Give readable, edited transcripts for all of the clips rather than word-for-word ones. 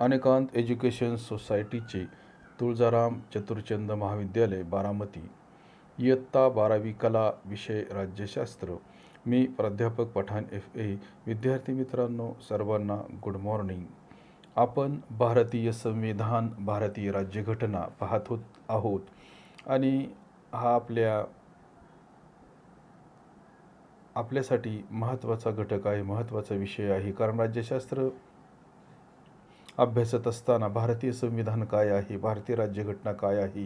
अनेकांत education सोसायटीचे तुळजाराम चतुरचंद महाविद्यालय बारामती, इयत्ता 12वी कला विषय राज्यशास्त्र. मी प्राध्यापक पठाण FA. विद्यार्थी मित्रांनो, सर्वांना गुड मॉर्निंग. आपण भारतीय संविधान, भारतीय राज्यघटना पाहत आहोत आणि हा आपल्यासाठी महत्त्वाचा घटक आहे, महत्त्वाचा विषय आहे. कारण राज्यशास्त्र अभ्यासत असताना भारतीय संविधान काय आहे, भारतीय राज्यघटना काय आहे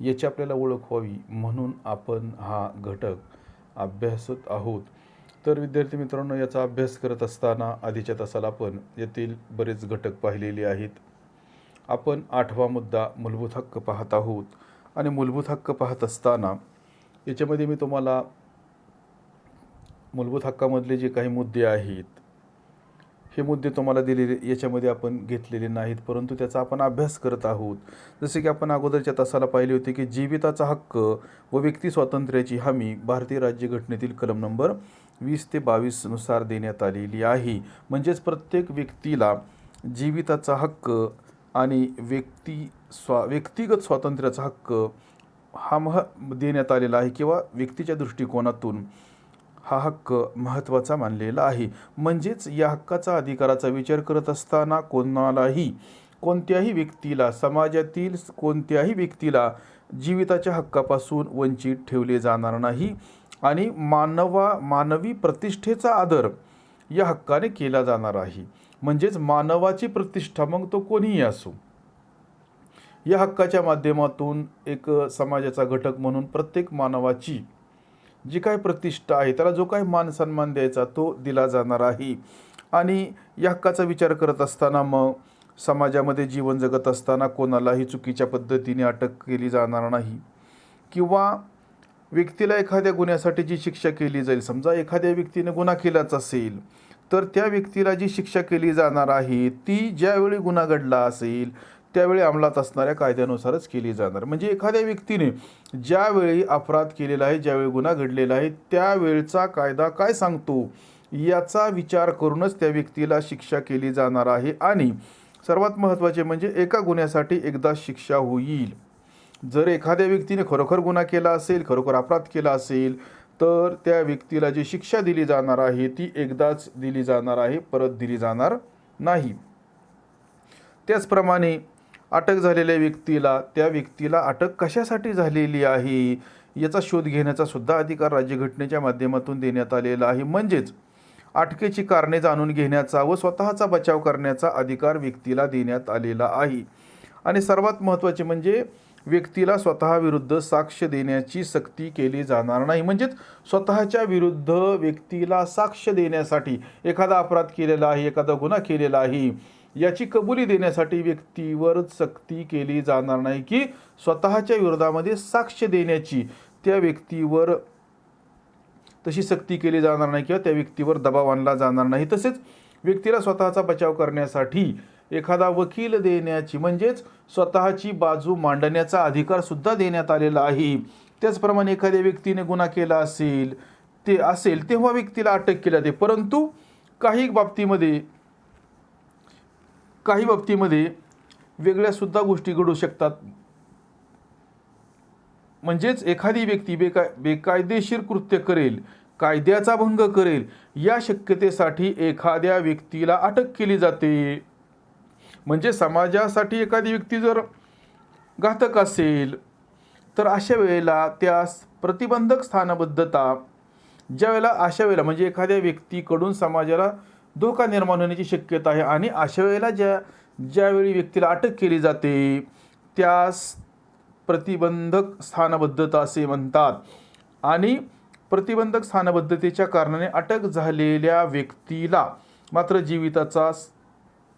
याची आपल्याला ओळख व्हावी म्हणून आपण हा घटक अभ्यासत आहोत. तर विद्यार्थी मित्रांनो, याचा अभ्यास करत असताना आधीच्या तासाला आपण यातील बरेच घटक पाहिलेले आहेत. आपण 8वा मुद्दा मूलभूत हक्क पाहत आहोत आणि मूलभूत हक्क पाहत असताना याच्यामध्ये मी तुम्हाला मूलभूत हक्कामधले जे काही मुद्दे आहेत हे मुद्दे तुम्हाला दिलेले याच्यामध्ये आपण घेतलेले नाहीत, परंतु त्याचा आपण अभ्यास करत आहोत. जसे की आपण अगोदरच्या तासाला पाहिले होते की जीविताचा हक्क व व्यक्ती स्वातंत्र्याची हमी भारतीय राज्यघटनेतील कलम नंबर 20 ते 22 नुसार देण्यात आलेली आहे. म्हणजेच प्रत्येक व्यक्तीला जीविताचा हक्क आणि व्यक्तिगत स्वातंत्र्याचा हक्क हा देण्यात आलेला आहे किंवा व्यक्तीच्या दृष्टिकोनातून हा हक्क महत्त्वाचा मानलेला आहे. म्हणजेच या हक्काचा अधिकाराचा विचार करत असताना कोणत्याही व्यक्तीला, समाजातील कोणत्याही व्यक्तीला जीविताच्या हक्कापासून वंचित ठेवले जाणार नाही आणि मानवी प्रतिष्ठेचा आदर या हक्काने केला जाणार आहे. म्हणजेच मानवाची प्रतिष्ठा, मग तो कोणीही असो, या हक्काच्या माध्यमातून एक समाजाचा घटक म्हणून प्रत्येक मानवाची जी काही प्रतिष्ठा आहे, त्याला जो काही मान सन्मान द्यायचा तो दिला जाणार आहे. आणि या हक्काचा विचार करत असताना मग समाजामध्ये जीवन जगत असताना कोणालाही चुकीच्या पद्धतीने अटक केली जाणार नाही किंवा व्यक्तीला एखाद्या गुन्ह्यासाठी जी शिक्षा केली जाईल, समजा एखाद्या व्यक्तीने गुन्हा केलाच असेल तर त्या व्यक्तीला जी शिक्षा केली जाणार आहे ती ज्यावेळी गुन्हा घडला असेल त्यावेळी अंमलात असणाऱ्या कायद्यानुसारच केली जाणार. म्हणजे एखाद्या व्यक्तीने ज्यावेळी अपराध केलेला आहे, ज्यावेळी गुन्हा घडलेला आहे त्यावेळचा कायदा काय सांगतो याचा विचार करूनच त्या व्यक्तीला शिक्षा केली जाणार आहे. आणि सर्वात महत्त्वाचे म्हणजे एका गुन्ह्यासाठी एकदा शिक्षा होईल. जर एखाद्या व्यक्तीने खरोखर गुन्हा केला असेल, खरोखर अपराध केला असेल तर त्या व्यक्तीला जी शिक्षा दिली जाणार आहे ती एकदाच दिली जाणार आहे, परत दिली जाणार नाही. त्याचप्रमाणे अटक झालेल्या व्यक्तीला, त्या व्यक्तीला अटक कशासाठी झालेली आहे याचा शोध घेण्याचा सुद्धा अधिकार राज्यघटनेच्या माध्यमातून देण्यात आलेला आहे. म्हणजेच अटकेची कारणे जाणून घेण्याचा व स्वतःचा बचाव करण्याचा अधिकार व्यक्तीला देण्यात आलेला आहे. आणि सर्वात महत्त्वाचे म्हणजे व्यक्तीला स्वतःविरुद्ध साक्ष देण्याची सक्ती केली जाणार नाही. म्हणजेच स्वतःच्या विरुद्ध व्यक्तीला साक्ष देण्यासाठी, एखादा अपराध केलेला आहे, एखादा गुन्हा केलेला आहे याची कबुली देण्यासाठी व्यक्तीवर सक्ती केली जाणार नाही की स्वतःच्या विरोधामध्ये साक्ष देण्याची त्या व्यक्तीवर तशी सक्ती केली जाणार नाही किंवा त्या व्यक्तीवर दबाव आणला जाणार नाही. तसेच व्यक्तीला स्वतःचा बचाव करण्यासाठी एखादा वकील देण्याची, म्हणजेच स्वतःची बाजू मांडण्याचा अधिकार सुद्धा देण्यात आलेला आहे. त्याचप्रमाणे एखाद्या व्यक्तीने गुन्हा केला असेल तेव्हा व्यक्तीला अटक केली जाते, परंतु काही बाबतीमध्ये वेगळ्या सुद्धा गोष्टी घडू शकतात. म्हणजेच एखादी व्यक्ती बेकायदेशीर कृत्य करेल, कायद्याचा भंग करेल या शक्यतेसाठी एखाद्या व्यक्तीला अटक केली जाते. म्हणजे समाजासाठी एखादी व्यक्ती जर घातक असेल तर अशा वेळेला त्यास प्रतिबंधक स्थानबद्धता, अशा वेळेला म्हणजे एखाद्या व्यक्तीकडून समाजाला धोका निर्माण होण्याची शक्यता आहे आणि अशा वेळेला ज्यावेळी व्यक्तीला अटक केली जाते त्यास प्रतिबंधक स्थानबद्धता असे म्हणतात. आणि प्रतिबंधक स्थानबद्धतेच्या कारणाने अटक झालेल्या व्यक्तीला मात्र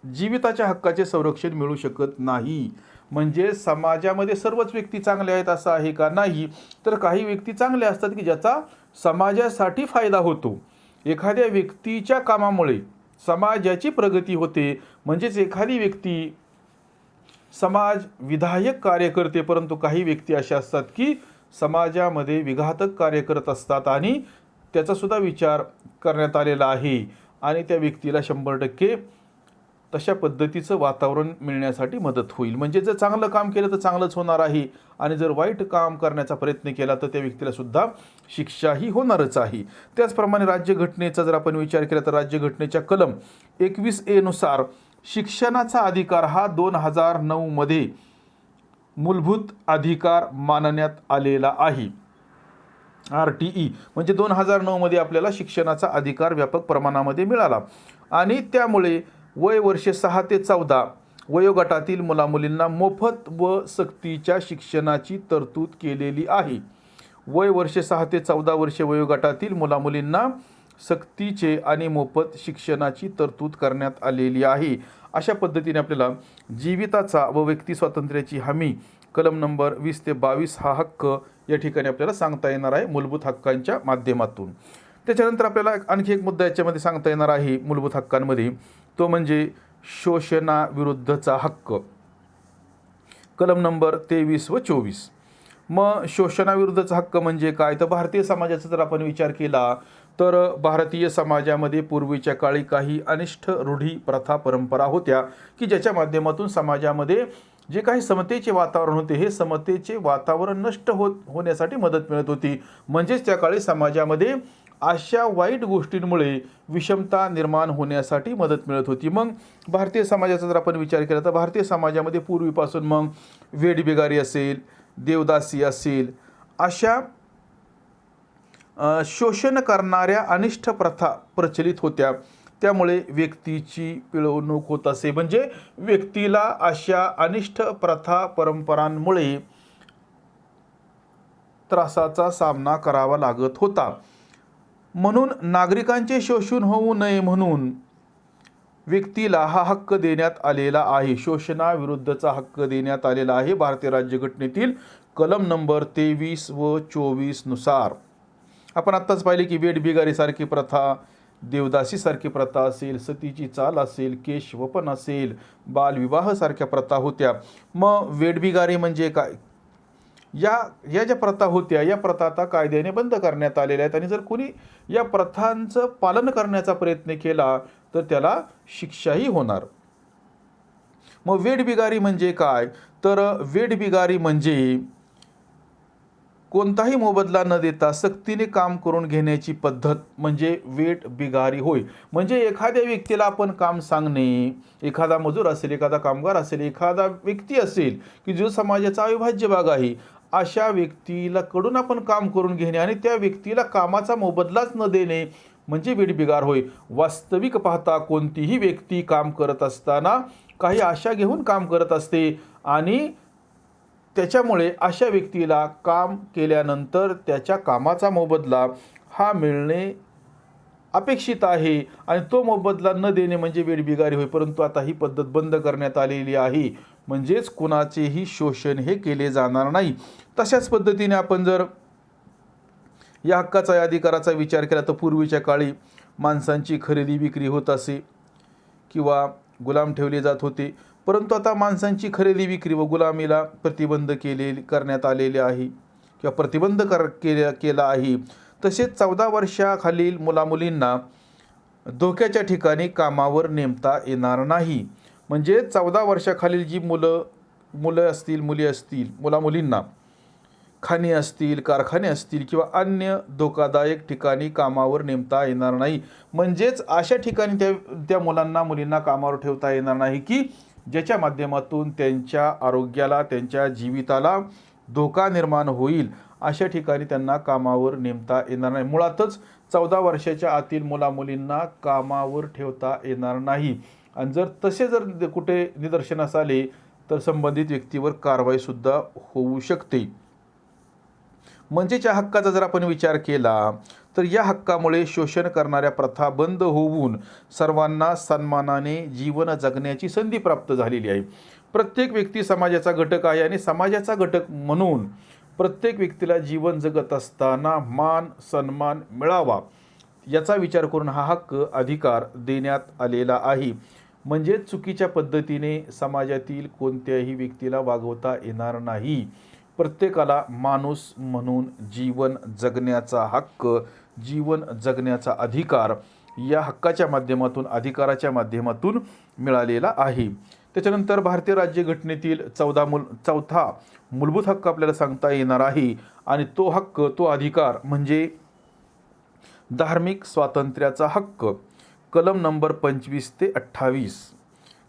जीविताच्या हक्काचे संरक्षण मिळू शकत नाही. म्हणजे समाजामध्ये सर्वच व्यक्ती चांगल्या आहेत असं आहे का? नाही. तर काही व्यक्ती चांगल्या असतात की ज्याचा समाजासाठी फायदा होतो. एखाद्या व्यक्तीच्या कामामुळे समाजाची प्रगती होते. म्हणजेच एखादी व्यक्ती समाज विधायक कार्य करते, परंतु काही व्यक्ती अशा असतात की समाजामध्ये विघातक कार्य करत असतात आणि त्याचा सुद्धा विचार करण्यात आलेला आहे आणि त्या व्यक्तीला 100% तशा पद्धतीचं वातावरण मिळण्यासाठी मदत होईल. म्हणजे जर चांगलं काम केलं तर चांगलंच होणार आहे आणि जर वाईट काम करण्याचा प्रयत्न केला तर त्या व्यक्तीला सुद्धा शिक्षाही होणारच आहे. त्याचप्रमाणे राज्यघटनेचा जर आपण विचार केला तर राज्यघटनेच्या कलम 21A नुसार शिक्षणाचा अधिकार हा 2009 मध्ये मूलभूत अधिकार मानण्यात आलेला आहे. RTE म्हणजे 2009 मध्ये आपल्याला शिक्षणाचा अधिकार व्यापक प्रमाणामध्ये मिळाला आणि त्यामुळे वय वर्षे 6 ते 14 वयोगटातील मुलामुलींना मोफत व सक्तीच्या शिक्षणाची तरतूद केलेली आहे. वय वर्षे 6 ते 14 वर्षे वयोगटातील मुलामुलींना सक्तीचे आणि मोफत शिक्षणाची तरतूद करण्यात आलेली आहे. अशा पद्धतीने आपल्याला जीविताचा व व्यक्ती स्वातंत्र्याची हमी कलम नंबर 20 ते 22 हा हक्क या ठिकाणी आपल्याला सांगता येणार आहे मूलभूत हक्कांच्या माध्यमातून. त्याच्यानंतर आपल्याला आणखी एक मुद्दा याच्यामध्ये सांगता येणार आहे मूलभूत हक्कांमध्ये, तो म्हणजे शोषणाविरुद्धचा हक्क कलम नंबर 23 व 24. मग शोषणाविरुद्धचा हक्क म्हणजे काय, तर भारतीय समाजाचा जर आपण विचार केला तर भारतीय समाजामध्ये पूर्वीच्या काळी काही अनिष्ट रूढी प्रथा परंपरा होत्या की ज्याच्या माध्यमातून समाजामध्ये जे काही समतेचे वातावरण होते हे समतेचे वातावरण नष्ट होण्यासाठी मदत मिळत होती. म्हणजेच त्या काळी समाजामध्ये अशा वाईट गोष्टींमुळे विषमता निर्माण होण्यासाठी मदत मिळत होती. मग भारतीय समाजाचा जर आपण विचार केला तर भारतीय समाजामध्ये पूर्वीपासून मग वेठबिगारी असेल, देवदासी असेल, अशा शोषण करणाऱ्या अनिष्ट प्रथा प्रचलित होत्या. त्यामुळे व्यक्तीची पिळवणूक होत असे. म्हणजे व्यक्तीला अशा अनिष्ट प्रथा परंपरांमुळे त्रासाचा सामना करावा लागत होता. म्हणून नागरिकांचे शोषण होऊ नये म्हणून व्यक्तीला हा हक्क देण्यात आलेला आहे. शोषणाविरुद्धचा हक्क देण्यात आलेला आहे भारतीय राज्यघटनेतील कलम नंबर 23 व 24 नुसार. आपण आत्ताच पाहिले की वेठबिगारीसारखी प्रथा, देवदासीसारखी प्रथा असेल, सतीची चाल असेल, केशवपन असेल, बालविवाहासारख्या प्रथा होत्या. मग वेठबिगारी म्हणजे काय, या ज्या प्रथा होत्या या प्रथा आता कायद्याने बंद करण्यात आलेल्या आहेत आणि जर कोणी या प्रथांचं पालन करण्याचा प्रयत्न केला तर त्याला शिक्षाही होणार. मग वेठबिगारी म्हणजे काय, तर वेठबिगारी म्हणजे कोणताही मोबदला न देता सक्तीने काम करून घेण्याची पद्धत म्हणजे वेठबिगारी होय. म्हणजे एखाद्या व्यक्तीला आपण काम सांगणे, एखादा मजूर असेल, एखादा कामगार असेल, एखादा व्यक्ती असेल की जो समाजाचा अविभाज्य भाग आहे, अशा व्यक्तीला कडून आपण काम करून घेणे आणि त्या व्यक्तीला कामाचा मोबदलाच न देणे म्हणजे वेठबिगार होय. वास्तविक पाहता कोणतीही व्यक्ती काम करत असताना काही आशा घेऊन काम करत असते आणि त्याच्यामुळे अशा व्यक्तीला काम केल्यानंतर त्याच्या कामाचा मोबदला हा मिळणे अपेक्षित आहे आणि तो मोबदला न देणे म्हणजे वेठबिगारी होय. परंतु आता ही पद्धत बंद करण्यात आलेली आहे. म्हणजेच कुणाचेही शोषण हे केले जाणार नाही. तशाच पद्धतीने आपण जर या हक्काचा या अधिकाराचा विचार केला तर पूर्वीच्या काळी माणसांची खरेदी विक्री होत असे किंवा गुलाम ठेवले जात होते. परंतु आता माणसांची खरेदी विक्री व गुलामीला प्रतिबंध करण्यात आलेले आहे किंवा प्रतिबंध केला आहे. तसेच 14 वर्षाखालील मुलामुलींना धोक्याच्या ठिकाणी कामावर नेमता येणार नाही. म्हणजे 14 वर्षाखालील जी मुलं असतील, मुली असतील, मुलामुलींना खाणी असतील, कारखाने असतील किंवा अन्य धोकादायक ठिकाणी कामावर नेमता येणार नाही. म्हणजेच अशा ठिकाणी त्या मुलांना मुलींना कामावर ठेवता येणार नाही की ज्याच्या माध्यमातून त्यांच्या आरोग्याला, त्यांच्या जीविताला धोका निर्माण होईल. अशा ठिकाणी त्यांना कामावर नेमता येणार नाही. मुळातच 14 वर्षाच्या आतील मुलामुलींना कामावर ठेवता येणार नाही आणि जर कुठे निदर्शनास आले तर संबंधित व्यक्तीवर कारवाईसुद्धा होऊ शकते. म्हणजेच या हक्काचा जर आपण विचार केला तर या हक्कामुळे शोषण करणाऱ्या प्रथा बंद होऊन सर्वांना सन्मानाने जीवन जगण्याची संधी प्राप्त झालेली आहे. प्रत्येक व्यक्ती समाजाचा घटक आहे आणि समाजाचा घटक म्हणून प्रत्येक व्यक्तीला जीवन जगत असताना मान सन्मान मिळावा याचा विचार करून हा हक्क अधिकार देण्यात आलेला आहे. म्हणजे चुकीच्या पद्धतीने समाजातील कोणत्याही व्यक्तीला वागवता येणार नाही. प्रत्येकाला माणूस म्हणून जीवन जगण्याचा हक्क, जीवन जगण्याचा अधिकार या हक्काच्या माध्यमातून, अधिकाराच्या माध्यमातून मिळालेला आहे. त्याच्यानंतर भारतीय राज्यघटनेतील चौथा मूलभूत हक्क आपल्याला सांगता येणार आहे, आणि तो हक्क, तो अधिकार म्हणजे धार्मिक स्वातंत्र्याचा हक्क. कलम नंबर 25 ते 28.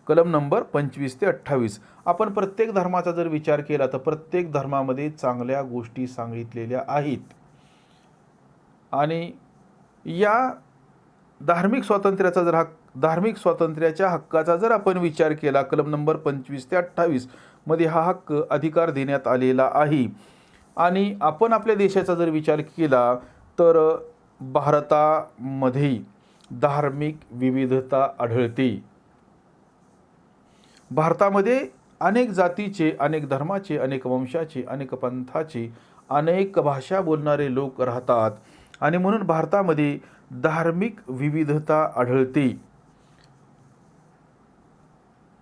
कलम नंबर 25 ते 28. आपण प्रत्येक धर्माचा जर विचार केला तर प्रत्येक धर्मामध्ये चांगल्या गोष्टी सांगितलेल्या आहेत, आणि या धार्मिक स्वातंत्र्याच्या हक्काचा जर आपण विचार केला, कलम नंबर 25 ते 28 मध्ये हा हक्क, अधिकार देण्यात आलेला आहे. आणि आपण आपल्या देशाचा जर विचार केला तर भारतामध्ये धार्मिक विविधता आढळते. भारतामध्ये अनेक जातीचे, अनेक धर्माचे, अनेक वंशाचे, अनेक पंथाचे, अनेक भाषा बोलणारे लोक राहतात, आणि म्हणून भारतामध्ये धार्मिक विविधता आढळते.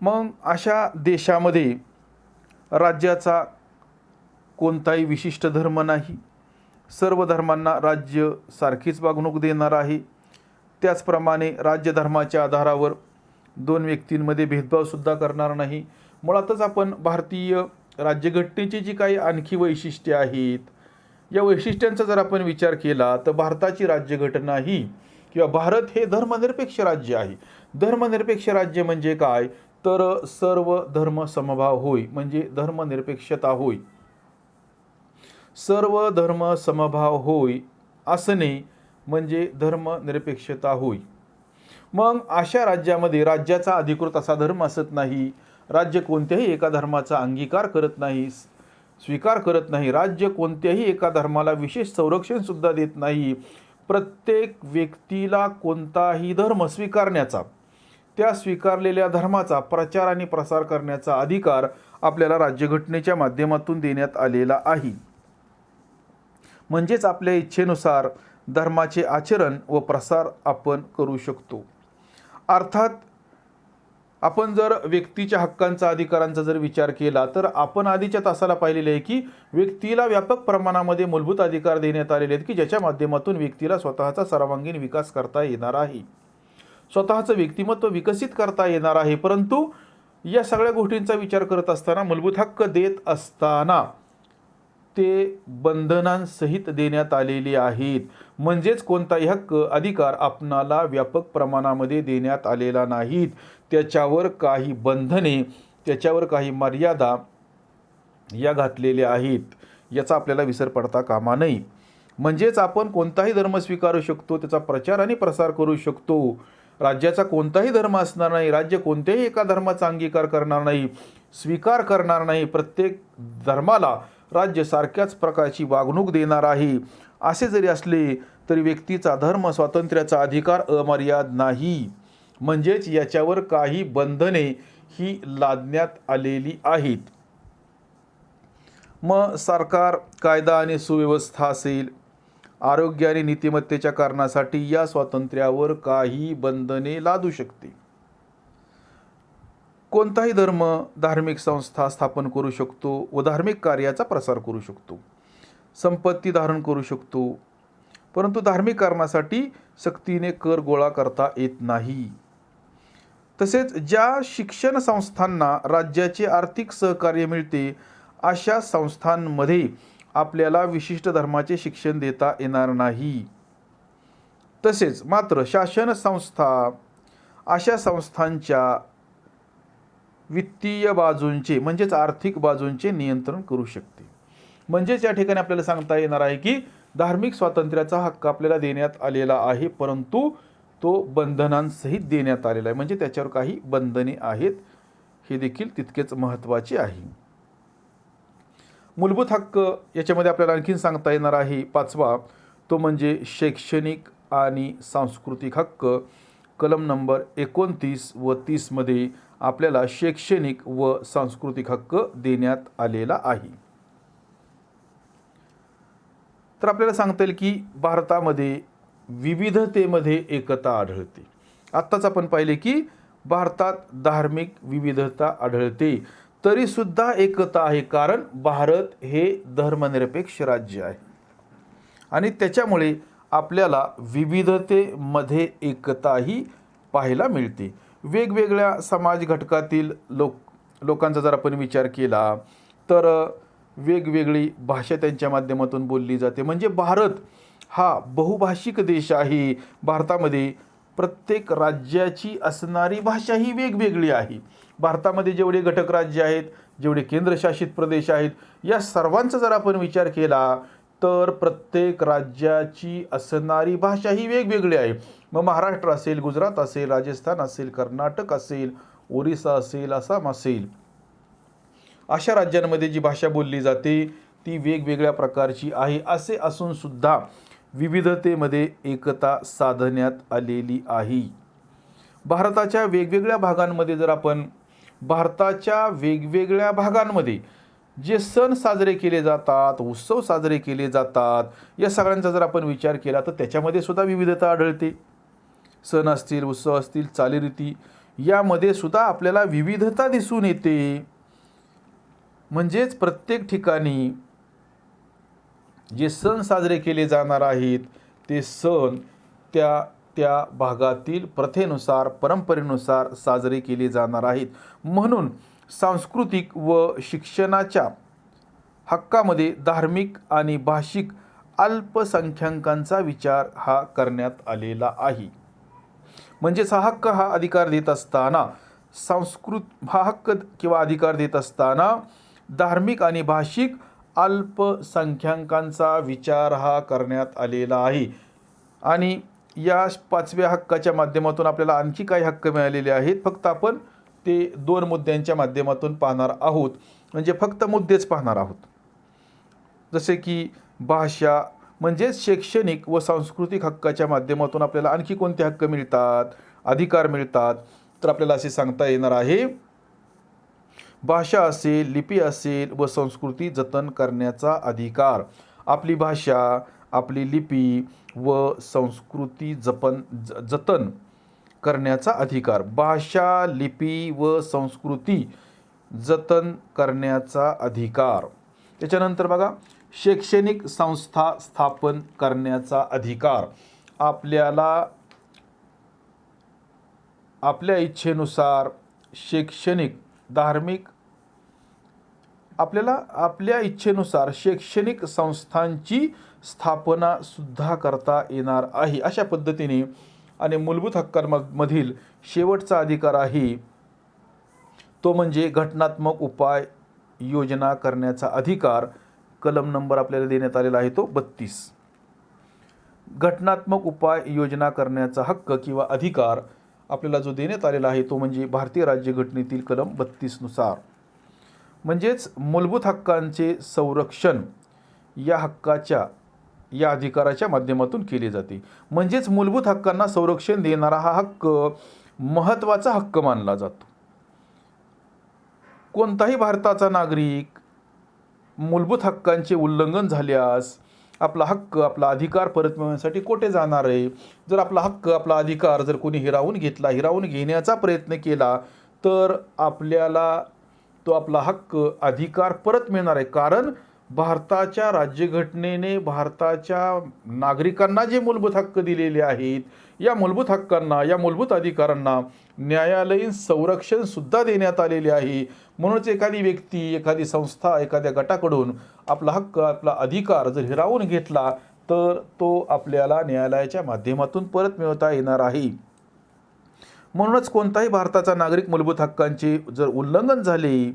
मग अशा देशामध्ये राज्याचा कोणताही विशिष्ट धर्म नाही. सर्व धर्मांना राज्य सारखीच वागणूक देणार आहे. त्याचप्रमाणे राज्य धर्माच्या आधारावर दोन व्यक्तींमध्ये भेदभावसुद्धा करणार नाही. मुळातच आपण भारतीय राज्यघटनेची जी काही आणखी वैशिष्ट्ये आहेत, या वैशिष्ट्यांचा जर आपण विचार केला तर भारताची राज्यघटना ही, किंवा भारत हे धर्मनिरपेक्ष राज्य आहे. धर्मनिरपेक्ष राज्य म्हणजे काय, तर सर्व धर्म समभाव होय, म्हणजे धर्मनिरपेक्षता होय. सर्व धर्म समभाव होय असणे म्हणजे धर्मनिरपेक्षता होय. मग अशा राज्यामध्ये राज्याचा अधिकृत असा धर्म असत नाही. राज्य कोणत्याही एका धर्माचा अंगीकार करत नाही, स्वीकार करत नाही. राज्य कोणत्याही एका धर्माला विशेष संरक्षण सुद्धा देत नाही. प्रत्येक व्यक्तीला कोणताही धर्म स्वीकारण्याचा, त्या स्वीकारलेल्या धर्माचा प्रचार आणि प्रसार करण्याचा अधिकार आपल्याला राज्यघटनेच्या माध्यमातून देण्यात आलेला आहे. म्हणजेच आपल्या इच्छेनुसार धर्माचे आचरण व प्रसार आपण करू शकतो. अर्थात आपण जर व्यक्तीच्या हक्कांचा, अधिकारांचा जर विचार केला तर आपण आधीच्या तासाला पाहिलेले आहे की व्यक्तीला व्यापक प्रमाणामध्ये मूलभूत अधिकार देण्यात आलेले आहेत, की ज्याच्या माध्यमातून व्यक्तीला स्वतःचा सर्वांगीण विकास करता येणार आहे, स्वतःचं व्यक्तिमत्व विकसित करता येणार आहे. परंतु या सगळ्या गोष्टींचा विचार करत असताना, मूलभूत हक्क देत असताना ते बंधनांसहित देण्यात आलेले आहेत. म्हणजेच कोणताही हक्क, अधिकार आपणाला व्यापक प्रमाणामध्ये देण्यात आलेला नाहीत. त्याच्यावर काही बंधने, त्याच्यावर काही मर्यादा या घातलेल्या आहेत. याचा आपल्याला विसर पडता कामा नये. म्हणजेच आपण कोणताही धर्म स्वीकारू शकतो, त्याचा प्रचार आणि प्रसार करू शकतो. राज्याचा कोणताही धर्म असणार नाही, राज्य कोणत्याही एका धर्माचा अंगीकार करणार नाही, स्वीकार करणार नाही. प्रत्येक धर्माला राज्य सारख्याच प्रकारची वागणूक देणार आहे. असे जरी असले तरी व्यक्तीचा धर्म स्वातंत्र्याचा अधिकार अमर्याद नाही. म्हणजेच याच्यावर काही बंधने ही लादण्यात आलेली आहेत. मग सरकार, कायदा आणि सुव्यवस्था असेल, आरोग्य आणि नीतिमत्तेच्या कारणासाठी या स्वातंत्र्यावर काही बंधने लादू शकते. कोणताही धर्म धार्मिक संस्था स्थापन करू शकतो व धार्मिक कार्याचा प्रसार करू शकतो, संपत्ती धारण करू शकतो, परंतु धार्मिक कारणासाठी सक्तीने कर गोळा करता येत नाही. तसेच ज्या शिक्षण संस्थांना राज्याचे आर्थिक सहकार्य मिळते अशा संस्थांमध्ये आपल्याला विशिष्ट धर्माचे शिक्षण देता येणार नाही. तसेच मात्र शासन संस्था अशा संस्थांच्या वित्तीय बाजूंचे, म्हणजेच आर्थिक बाजूंचे नियंत्रण करू शकते. म्हणजेच या ठिकाणी आपल्याला सांगता येणार आहे की धार्मिक स्वातंत्र्याचा हक्क आपल्याला देण्यात आलेला आहे, परंतु तो बंधनांसहित देण्यात आलेला आहे. म्हणजे त्याच्यावर काही बंधने आहेत, हे देखील तितकेच महत्त्वाचे आहे. मूलभूत हक्क याच्यामध्ये आपल्याला आणखीन सांगता येणार आहे पाचवा, तो म्हणजे शैक्षणिक आणि सांस्कृतिक हक्क. कलम नंबर 29 व 30 मध्ये आपल्याला शैक्षणिक व सांस्कृतिक हक्क देण्यात आलेला आहे. तर आपल्याला सांगता येईल की भारतामध्ये विविधतेमध्ये एकता आढळते. आत्ताच आपण पाहिले की भारतात धार्मिक विविधता आढळते, तरी सुद्धा एकता आहे, कारण भारत हे धर्मनिरपेक्ष राज्य आहे आणि त्याच्यामुळे आपल्याला विविधतेमध्ये एकताही पाहायला मिळते. वेगवेगळ्या समाज घटकातील लोकांचा जर आपण विचार केला तर वेगवेगळी भाषा त्यांच्या माध्यमातून बोलली जाते. म्हणजे भारत हा बहुभाषिक देश आहे. भारतामध्ये प्रत्येक राज्याची असणारी भाषा ही वेगवेगळी आहे. भारतामध्ये जेवढे घटक राज्य आहेत, जेवढे केंद्रशासित प्रदेश आहेत, या सर्वांचा जर आपण विचार केला तर प्रत्येक राज्याची असणारी भाषा ही वेगवेगळी आहे. मग महाराष्ट्र असेल, गुजरात असेल, राजस्थान असेल, कर्नाटक असेल, ओरिसा असेल, आसाम असेल, अशा राज्यांमध्ये जी भाषा बोलली जाते ती वेगवेगळ्या प्रकारची आहे. असे असून सुद्धा विविधतेमध्ये एकता साधण्यात आलेली आहे. भारताच्या वेगवेगळ्या भागांमध्ये जे सण साजरे केले जातात, उत्सव साजरे केले जातात, या सगळ्यांचा जर आपण विचार केला तर त्याच्यामध्ये सुद्धा विविधता आढळते. सण असतील, उत्सव असतील, चालीरीती यामध्ये सुद्धा आपल्याला विविधता दिसून येते. म्हणजेच प्रत्येक ठिकाणी जे सण साजरे केले जाणार आहेत ते सण त्या त्या भागातील प्रथेनुसार, परंपरेनुसार साजरे केले जाणार आहेत. म्हणून सांस्कृतिक व शिक्षणाच्या हक्कामध्ये धार्मिक आणि भाषिक अल्पसंख्याकांचा विचार हा करण्यात आलेला आहे. म्हणजेच हा हक्क, हा अधिकार देत असताना हा हक्क किंवा अधिकार देत असताना धार्मिक आणि भाषिक अल्पसंख्याकांचा विचार हा करण्यात आलेला आहे. आणि या 5व्या हक्काच्या माध्यमातून आपल्याला आणखी काही हक्क मिळालेले आहेत. फक्त आपण ते 2 मुद्द्यांच्या माध्यमातून पाहणार आहोत. म्हणजे फक्त मुद्देच पाहणार आहोत. जसे की भाषा म्हणजेच शैक्षणिक व सांस्कृतिक हक्काच्या माध्यमातून आपल्याला आणखी कोणते हक्क मिळतात, अधिकार मिळतात, तर आपल्याला असे सांगता येणार आहे. भाषा असेल, लिपी असेल व संस्कृती जतन करण्याचा अधिकार. आपली भाषा, आपली लिपी व संस्कृती जतन करण्याचा अधिकार. भाषा, लिपी व संस्कृती जतन करण्याचा अधिकार. त्याच्यानंतर बघा, शैक्षणिक संस्था स्थापन करण्याचा अधिकार. आपल्याला आपल्या इच्छेनुसार शैक्षणिक, धार्मिक, आपल्याला आपल्या इच्छेनुसार शैक्षणिक संस्थांची स्थापना सुद्धा करता येणार आहे. अशा पद्धतीने आणि मूलभूत हक्कांमधील शेवटचा अधिकार आहे तो म्हणजे घटनात्मक उपाय योजना करण्याचा अधिकार. कलम नंबर आपल्याला देण्यात आलेला आहे तो 32. घटनात्मक उपाय योजना करण्याचा हक्क किंवा अधिकार आपल्याला जो देण्यात आलेला आहे तो म्हणजे भारतीय राज्यघटनेतील कलम 32 नुसार. म्हणजेच मूलभूत हक्कांचे संरक्षण या अधिकाराच्या माध्यमातून केले जाते. म्हणजेच मूलभूत हक्कांना संरक्षण देणारा हा हक्क महत्त्वाचा हक्क मानला जातो. कोणताही भारताचा नागरिक मूलभूत हक्कांचे उल्लंघन झाल्यास आपला हक्क, आपला अधिकार परत मिळवण्यासाठी कोठे जाणार आहे? जर आपला हक्क, आपला अधिकार जर कोणी हिरावून घेण्याचा प्रयत्न केला तर आपल्याला तो आपला हक्क, अधिकार परत मिळणार आहे. कारण भारताच्या राज्यघटनेने भारताच्या नागरिकांना जे मूलभूत हक्क दिलेले आहेत, या मूलभूत हक्कांना, या मूलभूत अधिकारांना न्यायालयीन संरक्षण सुद्धा देण्यात आलेले आहे. म्हणूनच एखादी व्यक्ती, एखादी संस्था, एखाद्या गटाकडून आपला हक्क, आपला अधिकार जर हिरावून घेतला तर तो आपल्याला न्यायालयाच्या माध्यमातून परत मिळवता येणार आहे. म्हणूनच कोणताही भारताचा नागरिक मूलभूत हक्कांचे जर उल्लंघन झाले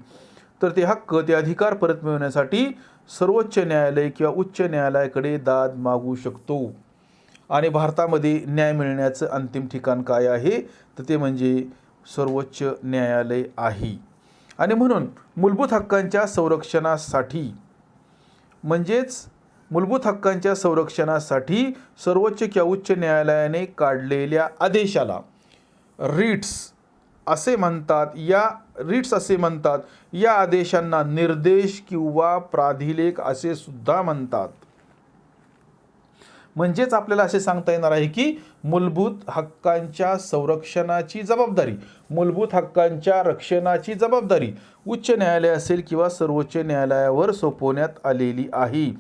तर ते हक्क, ते अधिकार परत मिळवण्यासाठी सर्वोच्च न्यायालय किंवा उच्च न्यायालयाकडे दाद मागू शकतो. आणि भारतामध्ये न्याय मिळण्याचं अंतिम ठिकाण काय आहे तर ते म्हणजे सर्वोच्च न्यायालय आहे. आणि म्हणून मूलभूत हक्कांच्या संरक्षणासाठी सर्वोच्च किंवा उच्च न्यायालयाने काढलेल्या आदेशाला रिट्स असे म्हणतात. या आदेशांना निर्देश किंवा प्राधिलेख असे सुद्धा म्हणतात. म्हणजेच आपल्याला असे सांगता येणार आहे की मूलभूत हक्कांच्या संरक्षणाची जबाबदारी, मूलभूत हक्कांच्या रक्षणाची जबाबदारी उच्च न्यायालय असेल किंवा सर्वोच्च न्यायालयावर सोपवण्यात आलेली आहे.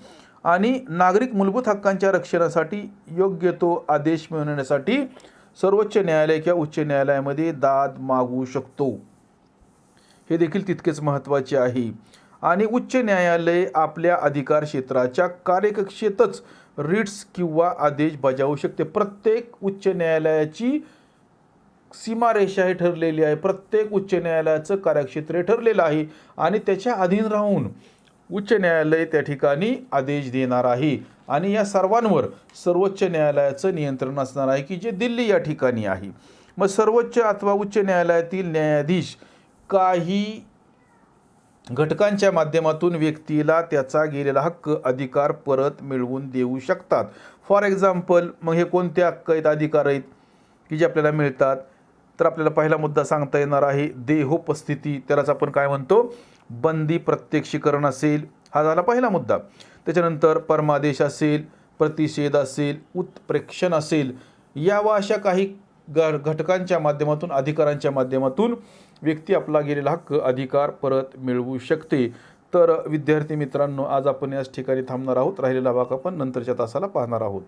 आणि नागरिक मूलभूत हक्कांच्या रक्षणासाठी योग्य तो आदेश मिळवण्यासाठी सर्वोच्च न्यायालय किंवा उच्च न्यायालयामध्ये दाद मागू शकतो. हे देखील तितकेच महत्त्वाचे आहे. आणि उच्च न्यायालय आपल्या अधिकार क्षेत्राच्या कार्यकक्षेतच रिट्स किंवा आदेश बजावू शकते. प्रत्येक उच्च न्यायालयाची सीमारेषा हे ठरलेली आहे. प्रत्येक उच्च न्यायालयाचं कार्यक्षेत्र ठरलेलं आहे आणि त्याच्या अधीन राहून उच्च न्यायालय त्या ठिकाणी आदेश देणार आहे. आणि या सर्वांवर सर्वोच्च न्यायालयाचं नियंत्रण असणार आहे की जे दिल्ली या ठिकाणी आहे. मग सर्वोच्च अथवा उच्च न्यायालयातील न्यायाधीश काही घटकांच्या माध्यमातून व्यक्तीला त्याचा गेलेला हक्क अधिकार परत मिळवून देऊ शकतात. फॉर एक्झाम्पल, मग हे कोणते हक्क आहेत, अधिकार आहेत की जे आपल्याला मिळतात? तर आपल्याला पहिला मुद्दा सांगता येणार आहे देहोपस्थिती, त्यालाच आपण काय म्हणतो, बंदी प्रत्यक्षीकरण असेल, हा झाला पहिला मुद्दा. त्याच्यानंतर परमादेश असेल, प्रतिषेध असेल, उत्प्रेक्षण असेल, या व अशा काही घटकांच्या माध्यमातून, अधिकारांच्या माध्यमातून व्यक्ती आपला गेलेला हक्क अधिकार परत मिळवू शकते. तर विद्यार्थी मित्रांनो, आज आपण याच ठिकाणी थांबणार आहोत. राहिलेला भाग आपण नंतरच्या तासाला पाहणार आहोत.